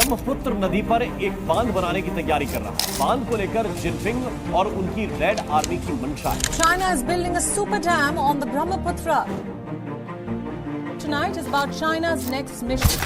ब्रह्मपुत्र नदी पर एक बांध बनाने की तैयारी कर रहा है। बांध को लेकर जिनपिंग और उनकी रेड आर्मी की मंशा है। China is building a super dam on the Brahmaputra. Tonight is about China's next mission.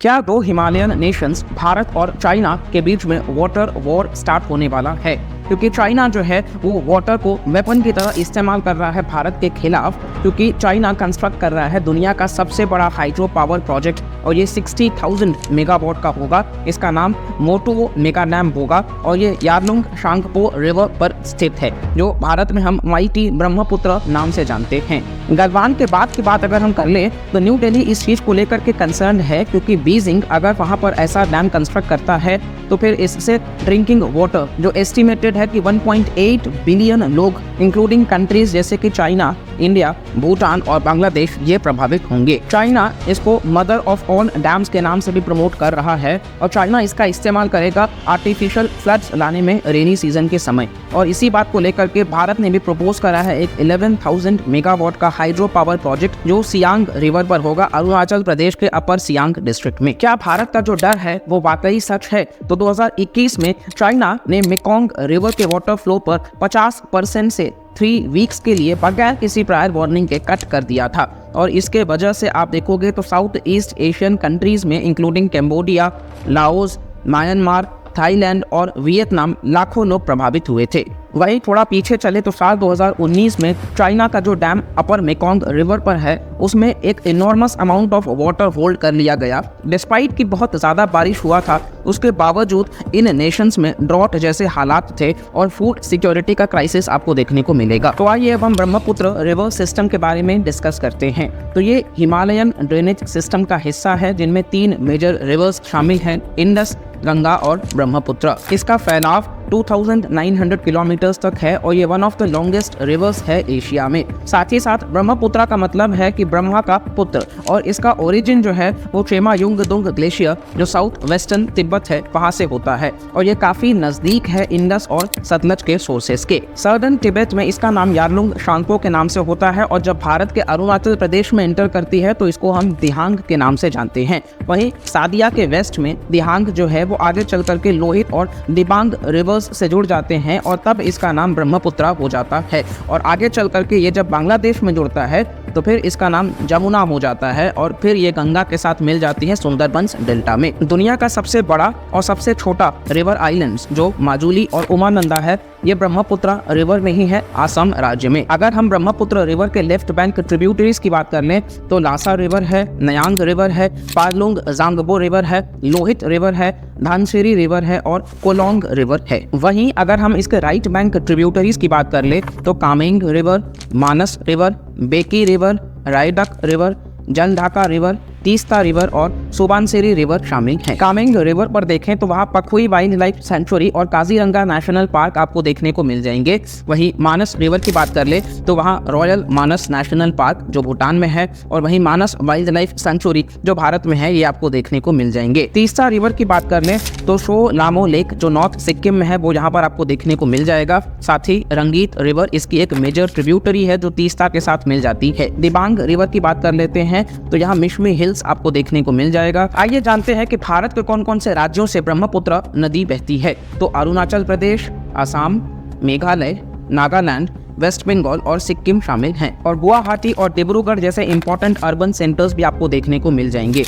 क्या दो हिमालयन नेशंस भारत और चाइना के बीच में वाटर वॉर स्टार्ट होने वाला है? क्योंकि चाइना जो है वो वाटर को वेपन की तरह इस्तेमाल कर रहा है भारत के खिलाफ, क्योंकि चाइना कंस्ट्रक्ट कर रहा है दुनिया का सबसे बड़ा हाइड्रो पावर प्रोजेक्ट और ये 60,000 मेगावाट का होगा। इसका नाम मोटो मेगा डैम होगा और ये यारलुंग शांगपो रिवर पर स्थित है, जो भारत में हम माइटी ब्रह्मपुत्र नाम से जानते हैं। गलवान के बाद की बात अगर हम कर लें तो न्यू दिल्ली इस चीज़ को लेकर के कंसर्न है, क्योंकि बीजिंग अगर वहाँ पर ऐसा डैम कंस्ट्रक्ट करता है तो फिर इससे ड्रिंकिंग वाटर जो एस्टिमेटेड है कि 1.8 बिलियन लोग इंक्लूडिंग कंट्रीज जैसे कि चाइना, इंडिया, भूटान और बांग्लादेश ये प्रभावित होंगे। चाइना इसको मदर ऑफ ऑल डैम्स के नाम से भी प्रमोट कर रहा है और चाइना इसका इस्तेमाल करेगा आर्टिफिशियल फ्लड्स लाने में रेनी सीजन के समय। और इसी बात को लेकर के भारत ने भी प्रपोज करा है एक 11,000 मेगावाट का हाइड्रो पावर प्रोजेक्ट जो सियांग रिवर पर होगा, अरुणाचल प्रदेश के अपर सियांग डिस्ट्रिक्ट में। क्या भारत का जो डर है वो वाकई सच है? तो 2021 में चाइना ने मेकोंग रिवर के वाटर फ्लो पर 50% से 3 वीक्स के लिए बगैर किसी प्रायर वार्निंग के कट कर दिया था। और इसके वजह से आप देखोगे तो साउथ ईस्ट एशियन कंट्रीज में including Cambodia, Laos, Myanmar, Thailand और वियतनाम लाखों लोग प्रभावित हुए थे। वहीं थोड़ा पीछे चले तो साल 2019 में चाइना का जो डैम अपर मेकोंग रिवर पर है उसमें एक enormous amount of water hold कर लिया गया। डिस्पाइट कि बहुत ज़्यादा बारिश हुआ था, उसके बावजूद इन नेशंस में ड्रॉट जैसे हालात थे और फूड सिक्योरिटी का क्राइसिस आपको देखने को मिलेगा। तो आइए अब हम ब्रह्मपुत्र रिवर सिस्टम के बारे में डिस्कस करते हैं। तो ये हिमालयन ड्रेनेज सिस्टम का हिस्सा है जिनमें 3 मेजर रिवर्स शामिल हैं, इंडस, गंगा और ब्रह्मपुत्र। इसका फैलाव 2,900 किलोमीटर्स तक है और ये one of the longest reverse है एशिया में। साथ ही साथ ब्रह्मपुत्र का मतलब है कि ब्रह्मा का पुत्र, और इसका ओरिजिन जो है वो चेमा युंगदुंग ग्लेशियर जो साउथ वेस्टर्न तिब्बत है वहाँ से होता है और ये काफ़ी नज़दीक है इंडस और सतलज के सोर्सेस के। सर्दर्न तिब्बत में इसका नाम यारलुंग शांगपो के नाम से होता है और जब भारत के अरुणाचल प्रदेश में एंटर करती है तो इसको हम दिहांग के नाम से जानते हैं। वहीं सादिया के वेस्ट में दिहांग जो है वो आगे चल करके लोहित और दिबांग रिवर्स से जुड़ जाते हैं और तब इसका नाम ब्रह्मपुत्र हो जाता है। और आगे चल करके ये जब बांग्लादेश में जुड़ता है तो फिर इसका नाम जमुना हो जाता है और फिर ये गंगा के साथ मिल जाती है सुंदरबंस डेल्टा में। दुनिया का सबसे बड़ा और सबसे छोटा रिवर आइलैंड्स जो माजुली और उमानंदा है ये ब्रह्मपुत्र रिवर में ही है, आसाम राज्य में। अगर हम ब्रह्मपुत्र रिवर के लेफ्ट बैंक ट्रिब्यूटरीज की बात कर लें तो लासा रिवर है, नयांग रिवर है, पारलुंग जांगबो रिवर है, लोहित रिवर है, धानसिरी रिवर है और कोलोंग रिवर है। वहीं अगर हम इसके राइट बैंक ट्रिब्यूटरीज की बात कर ले तो Kameng river, Manas river, Beki river, Raidak river, Jaldhaka river, Teesta river और सुबानसिरी रिवर शामिल हैं। कामेंग रिवर पर देखें तो वहाँ पखुई वाइल्ड लाइफ सेंचुरी और काजीरंगा नेशनल पार्क आपको देखने को मिल जाएंगे। वहीं मानस रिवर की बात कर ले तो वहाँ रॉयल मानस नेशनल पार्क जो भूटान में है और वहीं मानस वाइल्ड लाइफ सेंचुरी जो भारत में है ये आपको देखने को मिल जाएंगे। तीस्ता रिवर की बात कर ले तो शो लामो लेक जो नॉर्थ सिक्किम में है वो यहाँ पर आपको देखने को मिल जाएगा। साथ ही रंगीत रिवर इसकी एक मेजर ट्रिब्यूटरी है जो तीस्ता के साथ मिल जाती है। दिबांग रिवर की बात कर लेते हैं तो यहाँ मिशमी हिल्स आपको देखने को मिल जाएगा। आइए जानते हैं कि भारत के कौन कौन से राज्यों से ब्रह्मपुत्र नदी बहती है। तो अरुणाचल प्रदेश, असम, मेघालय, नागालैंड, वेस्ट बंगाल और सिक्किम शामिल हैं और गुवाहाटी और डिब्रूगढ़ जैसे इंपॉर्टेंट अर्बन सेंटर्स भी आपको देखने को मिल जाएंगे।